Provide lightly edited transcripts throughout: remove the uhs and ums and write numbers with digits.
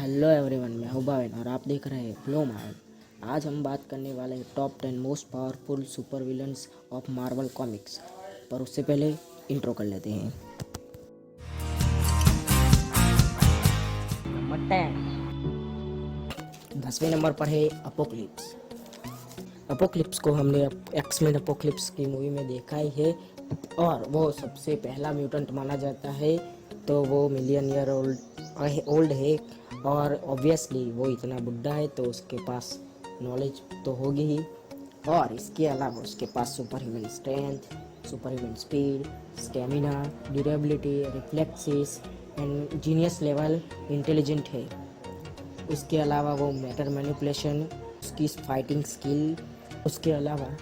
Hello everyone, मैं हूं भावेन और आप देख रहे हैं फ्लो माइंड। आज हम बात करने वाले हैं top 10 most powerful super villains of Marvel comics. पर उससे पहले इंट्रो कर लेते हैं। नंबर 10वें नंबर पर है अपोक्लिप्स। अपोक्लिप्स को हमने एक्समैन अपोक्लिप्स की मूवी में देखा ही है और वो सबसे पहला म्यूटेंट माना जाता है। तो वो मिलियन ईयर ओल्ड है और ऑब्वियसली वो इतना बुढ़ा है तो उसके पास नॉलेज तो होगी ही। और इसके अलावा उसके पास super human strength, super human speed, stamina, durability, reflexes and genius level intelligent है। उसके अलावा वो मैटर मैनिपुलेशन, उसकी फाइटिंग स्किल, उसके अलावा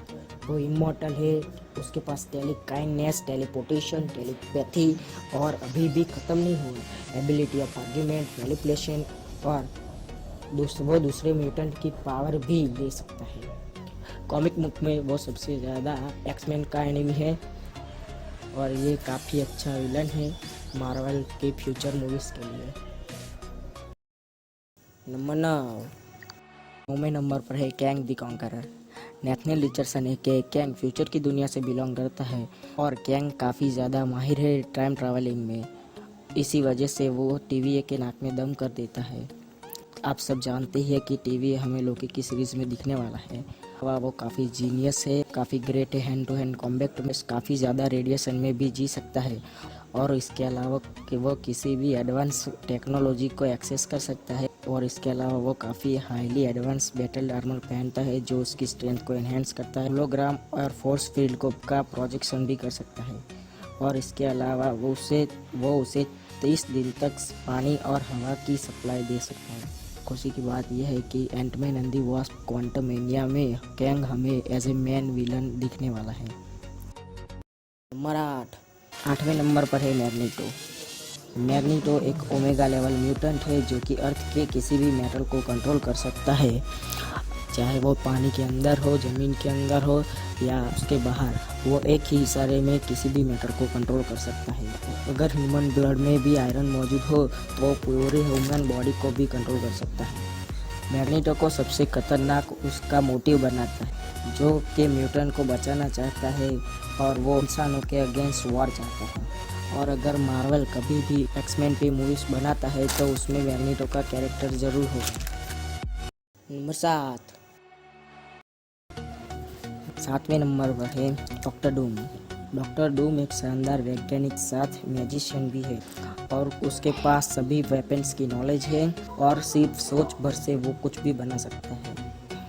वो इमॉर्टल है। उसके पास टेलीकाइनेस, टेलीपोर्टेशन, टेलीपैथी और अभी भी ख़त्म नहीं हुआ एबिलिटी ऑफ आर्ग्यूमेंट, मैनिपुलेशन और वो दूसरे म्यूटेंट की पावर भी ले सकता है। कॉमिक बुक में वो सबसे ज़्यादा एक्समैन का एनिमी है और ये काफ़ी अच्छा विलन है मार्वल के फ्यूचर मूवीज़ के लिए। नौवें नंबर पर है कैंग द कॉन्करर। नेथनियल रिचर्डसन के कैंग फ्यूचर की दुनिया से बिलोंग करता है और कैंग काफ़ी ज़्यादा माहिर है टाइम ट्रैवलिंग में। इसी वजह से वो टीवी के नाक में दम कर देता है। आप सब जानते ही है कि टीवी हमें लोकी की सीरीज़ में दिखने वाला है। वो काफ़ी जीनियस है, काफ़ी ग्रेट है हैंड टू हैंड कॉम्बैट में, काफ़ी ज़्यादा रेडिएशन में भी जी सकता है। और इसके अलावा कि वो किसी भी एडवांस टेक्नोलॉजी को एक्सेस कर सकता है। और इसके अलावा वो काफ़ी हाईली एडवांस बैटल आर्मर पहनता है जो उसकी स्ट्रेंथ को एनहेंस करता है। होलोग्राम और फोर्स फील्ड को का प्रोजेक्शन भी कर सकता है। और इसके अलावा वो उसे 30 दिन तक पानी और हवा की सप्लाई दे सकता है। खुशी की बात यह है कि Ant Man and the Wasp Quantumania में कैंग हमें एज ए मैन विलन दिखने वाला है। नंबर 8वें नंबर पर है मैग्नीटो। मैग्नीटो एक ओमेगा लेवल म्यूटेंट है जो कि अर्थ के किसी भी मेटल को कंट्रोल कर सकता है, चाहे वो पानी के अंदर हो, ज़मीन के अंदर हो या उसके बाहर। वो एक ही इशारे में किसी भी मैटर को कंट्रोल कर सकता है। अगर ह्यूमन ब्लड में भी आयरन मौजूद हो तो वो पूरे ह्यूमन बॉडी को भी कंट्रोल कर सकता है। मैग्नीटो को सबसे खतरनाक उसका मोटिव बनाता है जो कि म्यूटेंट को बचाना चाहता है और वो इंसानों के अगेंस्ट वॉर चाहता है। और अगर मार्वल कभी भी एक्समैन पे मूवीज़ बनाता है तो उसमें मैग्नीटो का कैरेक्टर ज़रूर होगा। नंबर 7वें नंबर पर है डॉक्टर डूम। डॉक्टर डूम एक शानदार वैज्ञानिक साथ मैजिशियन भी है और उसके पास सभी वेपन्स की नॉलेज है और सिर्फ सोच भर से वो कुछ भी बना सकता है।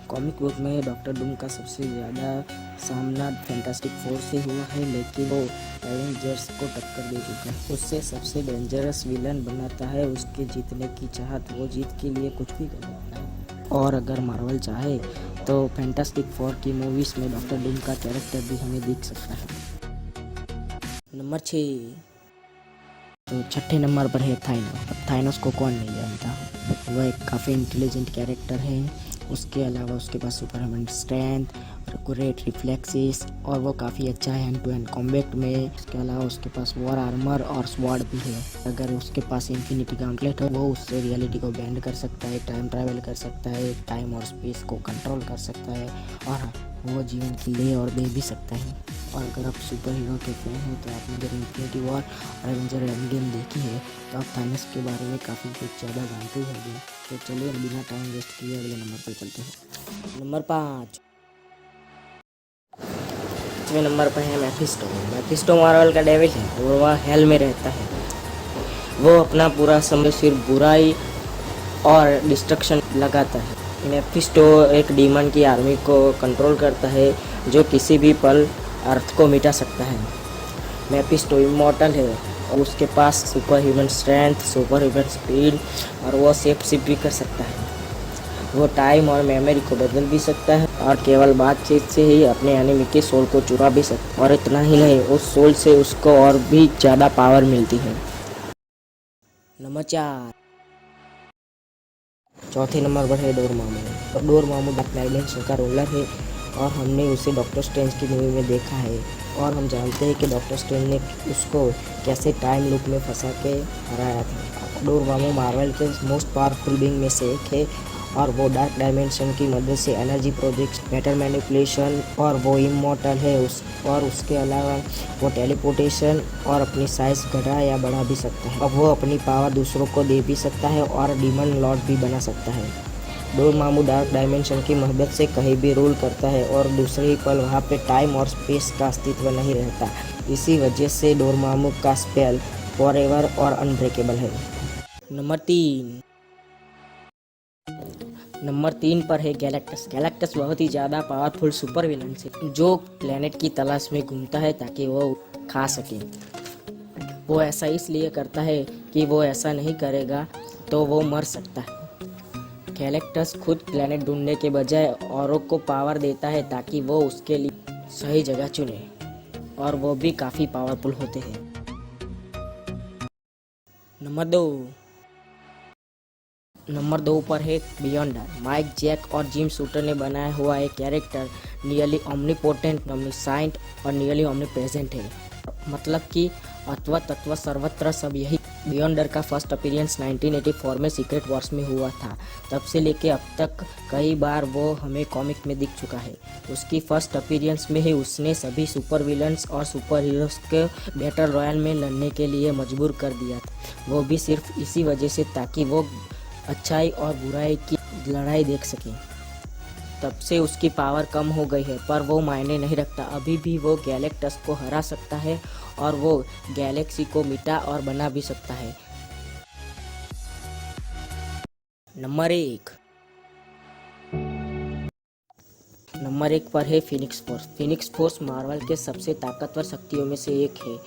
कॉमिक बुक में डॉक्टर डूम का सबसे ज़्यादा सामना फैंटास्टिक फोर से हुआ है, लेकिन वो एवेंजर्स को टक्कर दे चुका है। उससे सबसे डेंजरस विलन बनाता है उसके जीतने की चाहत। वो जीत के लिए कुछ भी कर सकता है। और अगर मार्वल चाहे तो फैंटास्टिक फोर की मूवीज़ में डॉक्टर डूम का कैरेक्टर भी हमें दिख सकता है। नंबर 6, तो छठे नंबर पर है थाइनोस। अब थाइनोस को कौन नहीं जानता, वह एक काफ़ी इंटेलिजेंट कैरेक्टर है। उसके अलावा उसके पास सुपर ह्यूमन स्ट्रेंथ और ग्रेट रिफ्लेक्सेस और वो काफ़ी अच्छा है हैंड टू हैंड कॉम्बैट में। उसके अलावा उसके पास वॉर आर्मर और स्वॉर्ड भी है। अगर उसके पास इन्फिनिटी गॉन्टलेट हो वो उससे रियलिटी को बेंड कर सकता है, टाइम ट्रैवल कर सकता है, टाइम और स्पेस को कंट्रोल कर सकता है और वो जीवन की ले और दे भी सकता है। और अगर आप सुपर हीरो के फैन हैं तो आपने अगर इन्फिनिटी वॉर और एवेंजर एंड गेम देखी है तो आप थानोस के बारे में काफ़ी कुछ ज़्यादा जानते होंगे। तो चलिए बिना टाइम वेस्ट किए अगले नंबर पर चलते हैं। नंबर 5वें नंबर पर है मैफिस्टो। मैफिस्टो मार्वल का डेविल है और वह हेल में रहता है। वो अपना पूरा समय सिर्फ बुराई और डिस्ट्रक्शन लगाता है। मैफिस्टो एक डीमन की आर्मी को कंट्रोल करता है जो किसी भी पल अर्थ को मिटा सकता है। मैफिस्टो इमॉर्टल है और उसके पास super human strength, super human speed और वो शेप शिफ्ट भी कर सकता है। वो टाइम और मेमोरी को बदल भी सकता है और केवल बातचीत से ही अपने एनिमी के सोल को चुरा भी सकता है। और इतना ही नहीं, उस सोल से उसको और भी ज़्यादा पावर मिलती है। नंबर 4, चौथे नंबर पर है डोरमामू। डोरमामू ब्लैक आइलैंड का रोलर है और हमने उसे डॉक्टर स्ट्रेंज की मूवी में देखा है। और हम जानते हैं कि डॉक्टर स्ट्रेंज ने उसको कैसे टाइम लूप में फंसा के हराया था। डोरमामू मार्वल के मोस्ट पावरफुल बीइंग में से एक है और वो डार्क डायमेंशन की मदद से एनर्जी प्रोजेक्ट मैटर मैनिपुलेशन और वो इमॉर्टल है और उसके अलावा वो टेलीपोर्टेशन और अपनी साइज घटा या बढ़ा भी सकता है। अब वो अपनी पावर दूसरों को दे भी सकता है और डीमन लॉर्ड भी बना सकता है। डोरमामू डार्क डायमेंशन की मदद से कहीं भी रूल करता है और दूसरे ही पल वहाँ पे टाइम और स्पेस का अस्तित्व नहीं रहता। इसी वजह से डोरमामू का स्पेल फॉरएवर और अनब्रेकेबल है। नंबर 3 पर है गैलेक्टस। गैलेक्टस बहुत ही ज़्यादा पावरफुल सुपर विलन है जो प्लेनेट की तलाश में घूमता है ताकि वो खा सके। वो ऐसा इसलिए करता है कि वो ऐसा नहीं करेगा तो वो मर सकता है। गैलेक्टस खुद प्लेनेट ढूंढने के बजाय औरों को पावर देता है ताकि वो उसके लिए सही जगह चुने और वो भी काफ़ी पावरफुल होते हैं। नंबर 2 पर है बियॉन्डर। माइक जैक और जिम शूटर ने बनाया हुआ एक कैरेक्टर नियरली ओमनीपोटेंट, ओमनीसाइंट और नियरली ओमनीप्रेजेंट है। मतलब कि अथवा तत्व सर्वत्र सब यही। बियॉन्डर का फर्स्ट अपीयरेंस 1984 में सीक्रेट वॉर्स में हुआ था। तब से लेके अब तक कई बार वो हमें कॉमिक में दिख चुका है। उसकी फर्स्ट अपीयरेंस में ही उसने सभी सुपर विलन्स और सुपर हीरोज के बैटल रॉयल में लड़ने के लिए मजबूर कर दिया था। वो भी सिर्फ इसी वजह से ताकि वो अच्छाई और बुराई की लड़ाई देख सके। तब से उसकी पावर कम हो गई है पर वो मायने नहीं रखता। अभी भी वो गैलेक्टस को हरा सकता है और वो गैलेक्सी को मिटा और बना भी सकता है। नंबर 1 पर है Phoenix force. Phoenix force Marvel के सबसे ताकतवर शक्तियों में से एक है।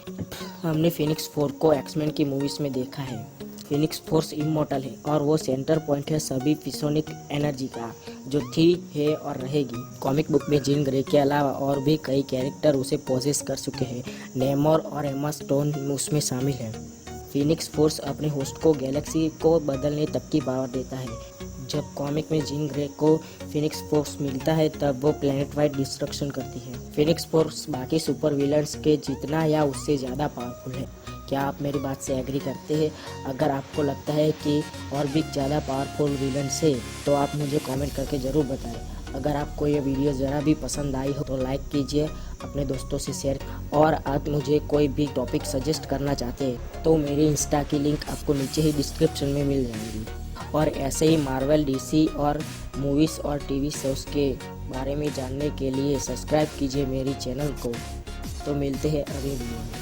हमने फिनिक्स फोर्स को एक्समैन की मूवीज में देखा है। फिनिक्स फोर्स इमॉर्टल है और वो सेंटर पॉइंट है सभी फिसोनिक एनर्जी का, जो थी, है और रहेगी। कॉमिक बुक में जीन ग्रे के अलावा और भी कई कैरेक्टर उसे पोजेस कर चुके हैं। नेमोर और एमा स्टोन उसमें शामिल है। फिनिक्स फोर्स अपने होस्ट को गैलेक्सी को बदलने तक की पावर देता है। जब कॉमिक में जीन ग्रे को फिनिक्स फोर्स मिलता है तब वो प्लेनेट वाइड डिस्ट्रक्शन करती है। फिनिक्स फोर्स बाकी सुपर विलन्स के जितना या उससे ज़्यादा पावरफुल है। क्या आप मेरी बात से एग्री करते हैं? अगर आपको लगता है कि और भी ज़्यादा पावरफुल विलन्स है तो आप मुझे कमेंट करके ज़रूर बताएं। अगर आपको ये वीडियो ज़रा भी पसंद आई हो तो लाइक कीजिए, अपने दोस्तों से शेयर। और आप मुझे कोई भी टॉपिक सजेस्ट करना चाहते हैं तो मेरी इंस्टा की लिंक आपको नीचे ही डिस्क्रिप्शन में मिल जाएगी। और ऐसे ही मार्वल, डीसी और मूवीज़ और टीवी शोज़ के बारे में जानने के लिए सब्सक्राइब कीजिए मेरी चैनल को। तो मिलते हैं अगले वीडियो में।